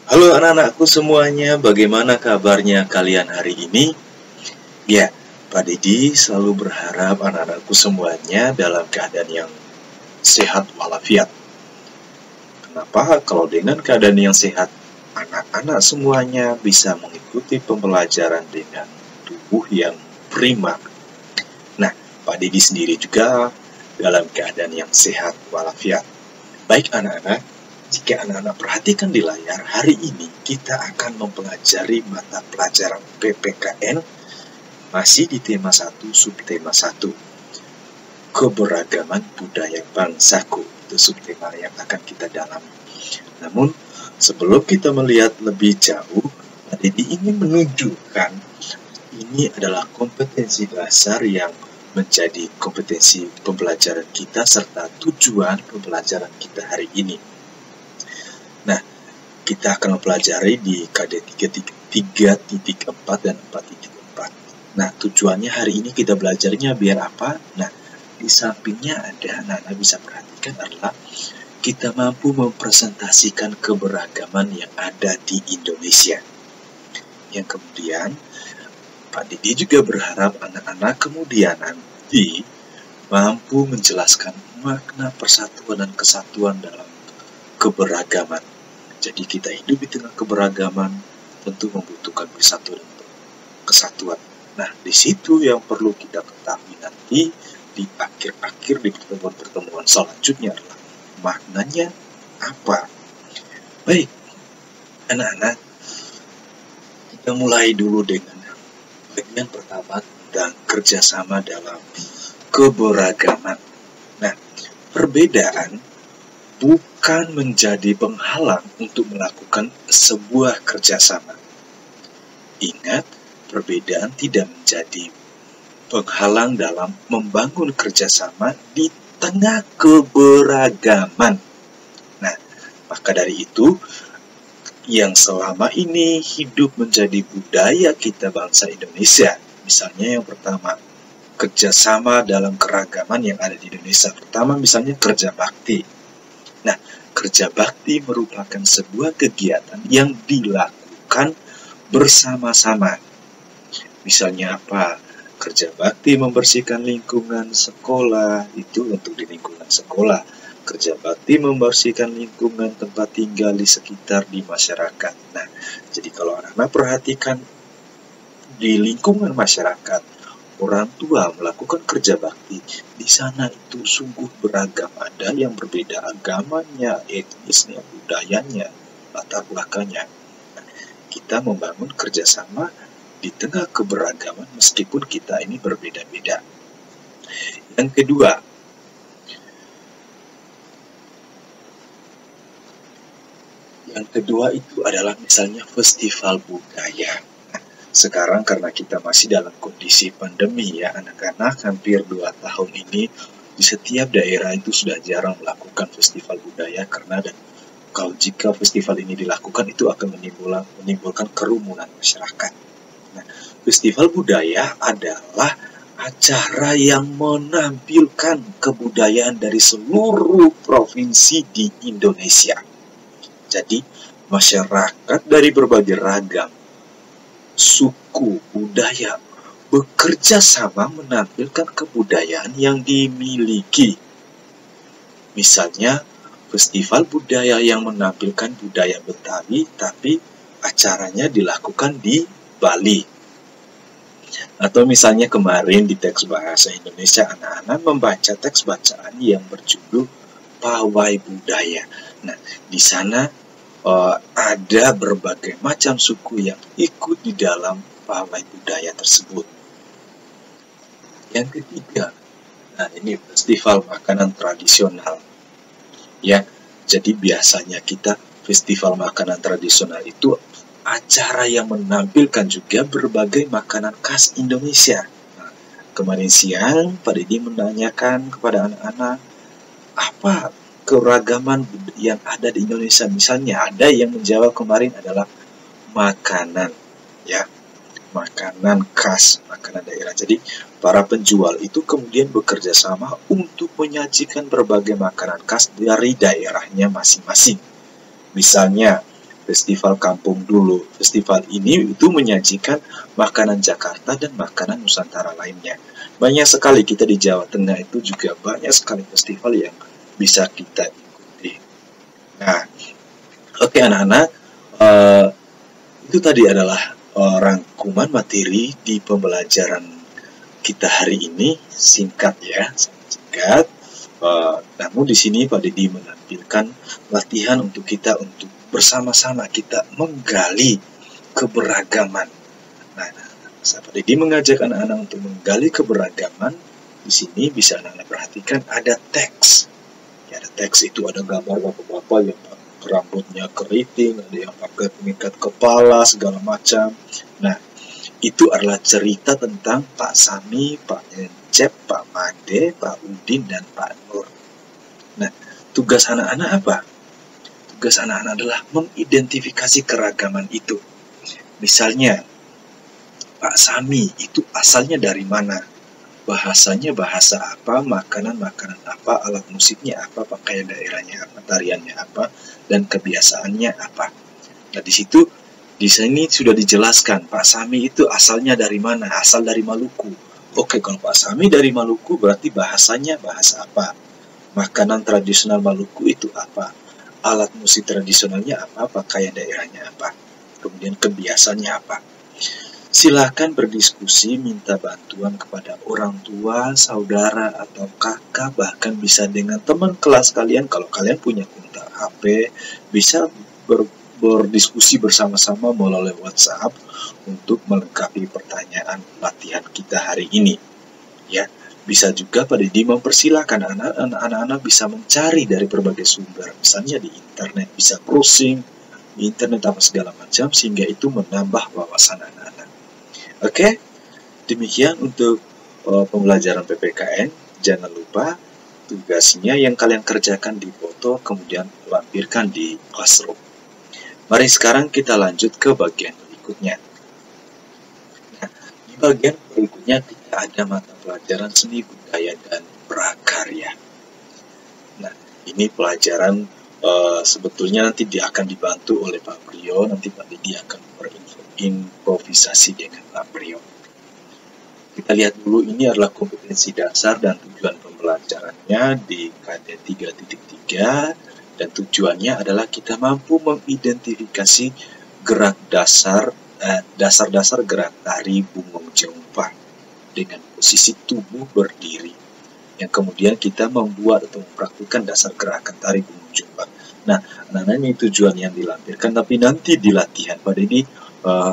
Halo anak-anakku semuanya, bagaimana kabarnya kalian hari ini? Ya, Pak Didi selalu berharap anak-anakku semuanya dalam keadaan yang sehat walafiat. Kenapa? Kalau dengan keadaan yang sehat, anak-anak semuanya bisa mengikuti pembelajaran dengan tubuh yang prima. Nah, Pak Didi sendiri juga dalam keadaan yang sehat walafiat. Baik anak-anak, jika anak-anak perhatikan di layar, hari ini kita akan mempelajari mata pelajaran PPKN masih di tema 1, subtema 1. Keberagaman budaya bangsaku. Itu subtema yang akan kita dalami. Namun, sebelum kita melihat lebih jauh, Didi ingin menunjukkan ini adalah kompetensi dasar yang menjadi kompetensi pembelajaran kita serta tujuan pembelajaran kita hari ini. Nah, kita akan mempelajari di KD 3.4 dan 4.4. Nah, tujuannya hari ini kita belajarnya biar apa? Nah, di sampingnya ada, anak-anak bisa perhatikan adalah kita mampu mempresentasikan keberagaman yang ada di Indonesia. Yang kemudian, Pak Didi juga berharap anak-anak kemudian nanti mampu menjelaskan makna persatuan dan kesatuan dalam keberagaman. Jadi kita hidup di tengah keberagaman tentu membutuhkan persatuan dan kesatuan. Nah, di situ yang perlu kita ketahui nanti di akhir-akhir di pertemuan-pertemuan selanjutnya adalah maknanya apa. Baik, anak-anak, kita mulai dulu dengan bagian pertama tentang kerjasama dalam keberagaman. Nah, perbedaan bukan menjadi penghalang untuk melakukan sebuah kerjasama. Ingat, perbedaan tidak menjadi penghalang dalam membangun kerjasama di tengah keberagaman. Nah, maka dari itu, yang selama ini hidup menjadi budaya kita bangsa Indonesia, misalnya yang pertama, kerjasama dalam keragaman yang ada di Indonesia. Pertama, misalnya kerja bakti. Nah, kerja bakti merupakan sebuah kegiatan yang dilakukan bersama-sama. Misalnya apa? Kerja bakti membersihkan lingkungan sekolah, itu untuk di lingkungan sekolah. Kerja bakti membersihkan lingkungan tempat tinggal di sekitar di masyarakat. Nah, jadi kalau anak-anak perhatikan di lingkungan masyarakat, orang tua melakukan kerja bakti, di sana itu sungguh beragam. Ada yang berbeda agamanya, etnisnya, budayanya, latar belakangnya. Nah, kita membangun kerjasama di tengah keberagaman meskipun kita ini berbeda-beda. Yang kedua itu adalah misalnya festival budaya. Sekarang karena kita masih dalam kondisi pandemi ya anak-anak, hampir 2 tahun ini di setiap daerah itu sudah jarang melakukan festival budaya karena kalau jika festival ini dilakukan itu akan menimbulkan kerumunan masyarakat. Nah, festival budaya adalah acara yang menampilkan kebudayaan dari seluruh provinsi di Indonesia. Jadi masyarakat dari berbagai ragam suku, budaya bekerja sama menampilkan kebudayaan yang dimiliki. Misalnya, festival budaya yang menampilkan budaya Betawi, tapi acaranya dilakukan di Bali. Atau misalnya kemarin di teks bahasa Indonesia, anak-anak membaca teks bacaan yang berjudul Pawai Budaya. Nah, di sana ada berbagai macam suku yang ikut di dalam pawai budaya tersebut. Yang ketiga, nah ini festival makanan tradisional. Ya, jadi biasanya kita festival makanan tradisional itu acara yang menampilkan juga berbagai makanan khas Indonesia. Nah, kemarin siang Pak Didi menanyakan kepada anak-anak apa keragaman yang ada di Indonesia. Misalnya ada yang menjawab kemarin adalah makanan, ya, makanan khas, makanan daerah. Jadi para penjual itu kemudian bekerja sama untuk menyajikan berbagai makanan khas dari daerahnya masing-masing. Misalnya Festival Kampung Dulu. Festival ini itu menyajikan makanan Jakarta dan makanan Nusantara lainnya. Banyak sekali kita di Jawa Tengah itu juga banyak sekali festival yang bisa kita ikuti. Nah, oke anak-anak, itu tadi adalah rangkuman materi di pembelajaran kita hari ini. Singkat ya, singkat. Namun di sini Pak Didi menampilkan latihan untuk kita untuk bersama-sama kita menggali keberagaman. Nah, Pak Didi mengajak anak-anak untuk menggali keberagaman. Di sini bisa anak-anak perhatikan ada teks. Ya, ada teks itu ada gambar bapak-bapak yang rambutnya keriting, ada yang pakai pengikat kepala segala macam. Nah, itu adalah cerita tentang Pak Sami, Pak Encep, Pak Made, Pak Udin, dan Pak Nur. Nah, tugas anak-anak apa? Tugas anak-anak adalah mengidentifikasi keragaman itu. Misalnya, Pak Sami itu asalnya dari mana? Bahasanya bahasa apa, makanan-makanan apa, alat musiknya apa, pakaian daerahnya apa, tariannya apa, dan kebiasaannya apa. Nah, di sini sudah dijelaskan Pak Sami itu asalnya dari mana? Asal dari Maluku. Oke, kalau Pak Sami dari Maluku berarti bahasanya bahasa apa? Makanan tradisional Maluku itu apa? Alat musik tradisionalnya apa? Pakaian daerahnya apa? Kemudian kebiasaannya apa? Silakan berdiskusi, minta bantuan kepada orang tua, saudara, atau kakak, bahkan bisa dengan teman kelas kalian. Kalau kalian punya kontak HP, bisa berdiskusi bersama-sama melalui WhatsApp untuk melengkapi pertanyaan latihan kita hari ini. Ya, bisa juga Pak Didi mempersilahkan anak-anak bisa mencari dari berbagai sumber, misalnya di internet, bisa browsing di internet apa segala macam, sehingga itu menambah wawasan anak-anak. Oke, demikian untuk pembelajaran PPKN. Jangan lupa tugasnya yang kalian kerjakan di foto, kemudian lampirkan di classroom. Mari sekarang kita lanjut ke bagian berikutnya. Nah, di bagian berikutnya kita ada mata pelajaran seni budaya dan prakarya. Nah, ini pelajaran sebetulnya nanti dia akan dibantu oleh Pak Priyo. Nanti Pak Didi akan berimprovisasi dengan Pak Priyo. Kita lihat dulu, ini adalah kompetensi dasar dan tujuan pembelajarannya di KD 3.3. Dan tujuannya adalah kita mampu mengidentifikasi gerak dasar gerak tari Bungong Jeumpa dengan posisi tubuh berdiri. Yang kemudian kita membuat atau mempraktikkan dasar gerakan tari Bungong Jeumpa. Nah, ini tujuan yang dilampirkan, tapi nanti di latihan Pak Didi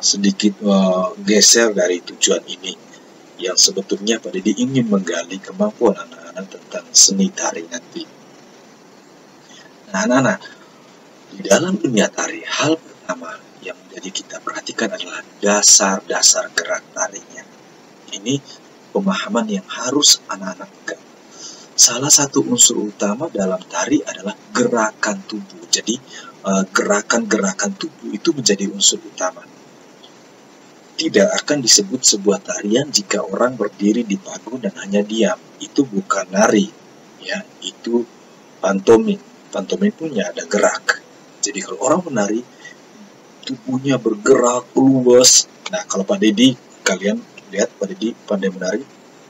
sedikit geser dari tujuan ini. Yang sebetulnya Pak Didi ingin menggali kemampuan anak-anak tentang seni tari nanti. Nah, anak-anak, di dalam dunia tari, hal pertama yang menjadi kita perhatikan adalah dasar-dasar gerak tarinya. Ini pemahaman yang harus anak-anak pegang. Salah satu unsur utama dalam tari adalah gerakan tubuh. Jadi, gerakan-gerakan tubuh itu menjadi unsur utama. Tidak akan disebut sebuah tarian jika orang berdiri di panggung dan hanya diam. Itu bukan nari, ya, itu pantomim. Pantomim punya ada gerak. Jadi kalau orang menari, tubuhnya bergerak, luas. Nah, kalau Pak Didi, kalian lihat Pak Didi pandai menari?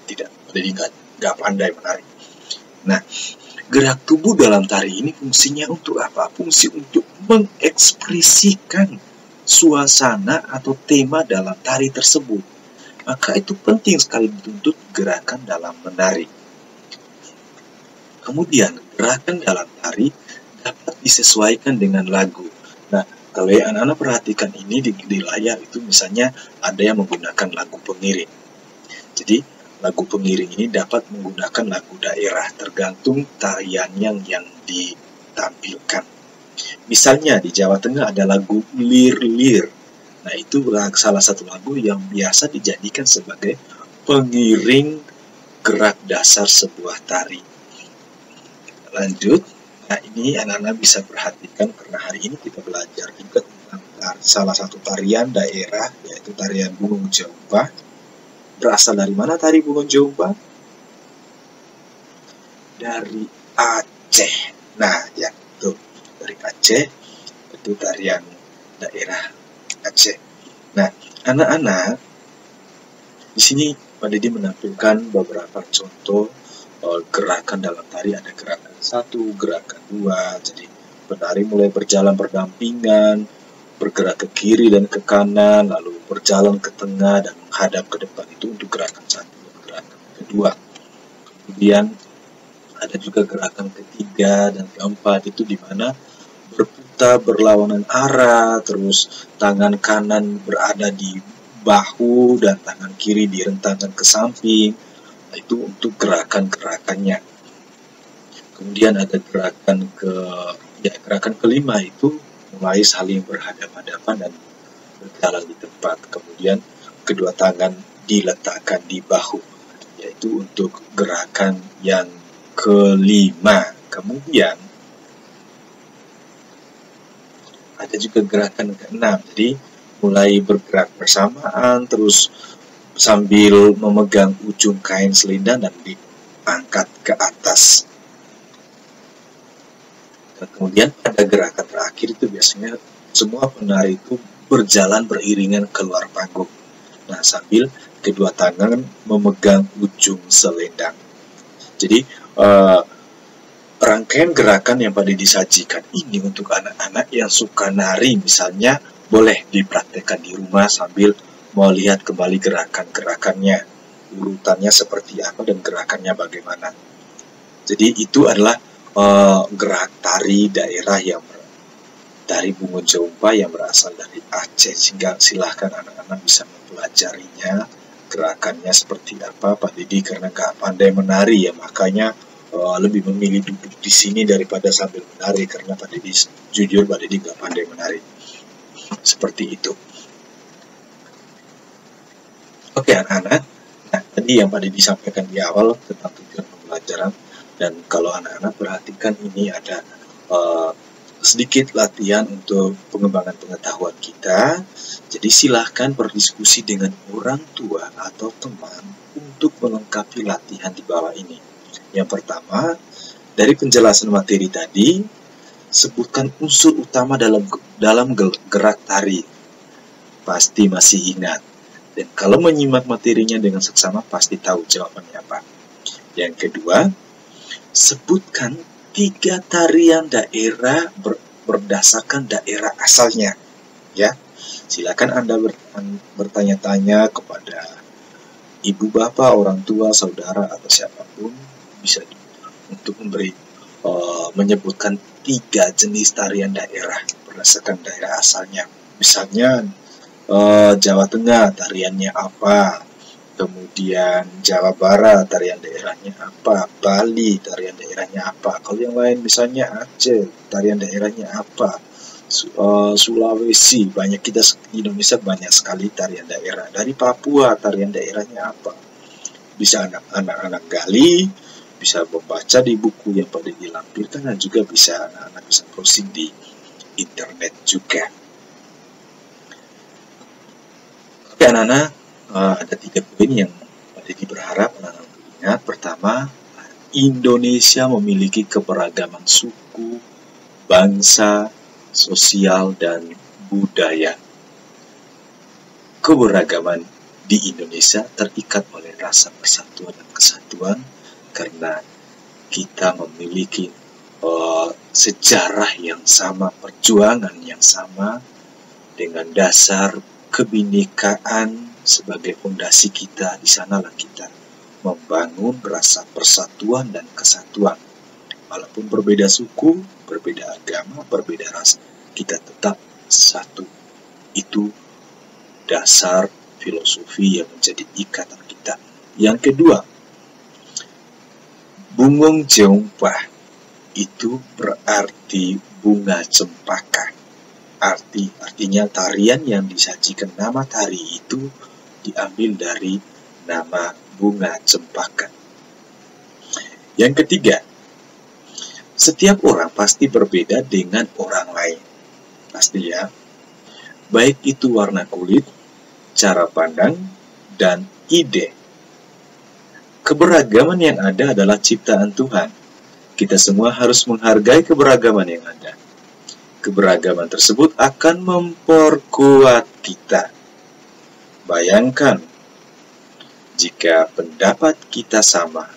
Tidak, Pak Didi nggak pandai menari. Nah, gerak tubuh dalam tari ini fungsinya untuk apa? Fungsi untuk mengekspresikan suasana atau tema dalam tari tersebut. Maka itu penting sekali dituntut gerakan dalam menari. Kemudian, gerakan dalam tari dapat disesuaikan dengan lagu. Nah, kalau anak-anak perhatikan ini di layar itu misalnya ada yang menggunakan lagu pengiring. Jadi, lagu pengiring ini dapat menggunakan lagu daerah tergantung tarian yang ditampilkan. Misalnya di Jawa Tengah ada lagu Lir-Lir. Nah, itu salah satu lagu yang biasa dijadikan sebagai pengiring gerak dasar sebuah tari. Lanjut, nah ini anak-anak bisa perhatikan karena hari ini kita belajar juga tentang salah satu tarian daerah, yaitu tarian Bungong Jeumpa. Berasal dari mana tari Bungong Jeumpa? Dari Aceh. Nah, ya, itu dari Aceh. Itu tarian daerah Aceh. Nah, anak-anak, di sini Pak Didi menampilkan beberapa contoh gerakan dalam tari. Ada gerakan 1, gerakan 2. Jadi penari mulai berjalan berdampingan, bergerak ke kiri dan ke kanan, lalu berjalan ke tengah dan menghadap ke depan. Itu untuk gerakan 1 dan gerakan kedua. Kemudian ada juga gerakan ketiga dan keempat, itu di mana berputar berlawanan arah, terus tangan kanan berada di bahu dan tangan kiri direntangkan ke samping. Itu untuk gerakan-gerakannya. Kemudian ada gerakan kelima, itu mulai saling berhadapan-hadapan dan berjalan di tempat. Kemudian kedua tangan diletakkan di bahu, yaitu untuk gerakan yang kelima. Kemudian ada juga gerakan keenam, jadi mulai bergerak bersamaan, terus sambil memegang ujung kain selendang dan diangkat ke atas. Dan kemudian pada gerakan terakhir itu biasanya semua penari itu berjalan beriringan keluar panggung. Nah, sambil kedua tangan memegang ujung selendang. Jadi rangkaian gerakan yang pada disajikan ini untuk anak-anak yang suka nari, misalnya boleh dipraktekkan di rumah sambil melihat kembali gerakan-gerakannya, urutannya seperti apa dan gerakannya bagaimana. Jadi itu adalah gerak tari daerah dari Bungo Jeumpa yang berasal dari Aceh, sehingga silahkan anak-anak bisa mempelajarinya, gerakannya seperti apa. Pak Didi karena nggak pandai menari ya, makanya lebih memilih duduk di sini daripada sambil menari, karena Pak Didi jujur Pak Didi nggak pandai menari. Seperti itu. Oke anak-anak, nah tadi yang Pak Didi sampaikan di awal tentang tujuan pembelajaran, dan kalau anak-anak perhatikan ini ada sedikit latihan untuk pengembangan pengetahuan kita. Jadi silahkan berdiskusi dengan orang tua atau teman untuk melengkapi latihan di bawah ini. Yang pertama, dari penjelasan materi tadi, sebutkan unsur utama dalam gerak tari. Pasti masih ingat. Dan kalau menyimak materinya dengan seksama, pasti tahu jawabannya apa. Yang kedua, sebutkan 3 tarian daerah berdasarkan daerah asalnya. Ya, silakan Anda bertanya-tanya kepada ibu bapak, orang tua, saudara atau siapapun bisa untuk menyebutkan 3 jenis tarian daerah berdasarkan daerah asalnya. Misalnya Jawa Tengah tariannya apa, kemudian Jawa Barat tarian daerahnya apa, Bali tarian daerahnya apa, kalau yang lain misalnya Aceh tarian daerahnya apa, Sulawesi, banyak kita di Indonesia banyak sekali tarian daerah, dari Papua tarian daerahnya apa. Bisa anak-anak gali, bisa membaca di buku yang pada dilampirkan, dan juga bisa anak-anak bisa browsing di internet juga. Oke anak-anak, ada 3 poin yang Pak Didi berharap anak-anak ingat. Pertama, Indonesia memiliki keberagaman suku, bangsa, sosial, dan budaya. Keberagaman di Indonesia terikat oleh rasa persatuan dan kesatuan karena kita memiliki sejarah yang sama, perjuangan yang sama, dengan dasar kebinekaan sebagai fondasi kita. Di sanalah kita membangun rasa persatuan dan kesatuan. Walaupun berbeda suku, berbeda agama, berbeda ras, kita tetap satu. Itu dasar filosofi yang menjadi ikatan kita. Yang kedua, Bungo Jeumpa itu berarti bunga cempaka. Artinya tarian yang disajikan, nama tari itu diambil dari nama bunga cempaka. Yang ketiga, setiap orang pasti berbeda dengan orang lain. Pasti ya. Baik itu warna kulit, cara pandang, dan ide. Keberagaman yang ada adalah ciptaan Tuhan. Kita semua harus menghargai keberagaman yang ada. keberagaman tersebut akan memperkuat kita. Bayangkan, jika pendapat kita sama,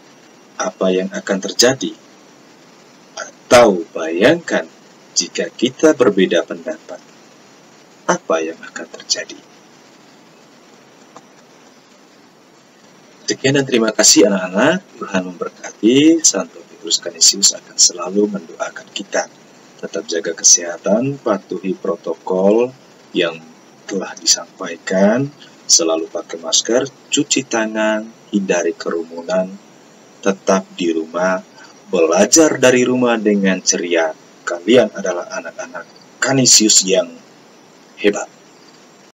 apa yang akan terjadi? Atau bayangkan, jika kita berbeda pendapat, apa yang akan terjadi? Sekian dan terima kasih anak-anak. Tuhan memberkati. Santo Petrus Canisius akan selalu mendoakan kita. Tetap jaga kesehatan, patuhi protokol yang telah disampaikan, selalu pakai masker, cuci tangan, hindari kerumunan, tetap di rumah, belajar dari rumah dengan ceria. Kalian adalah anak-anak Canisius yang hebat.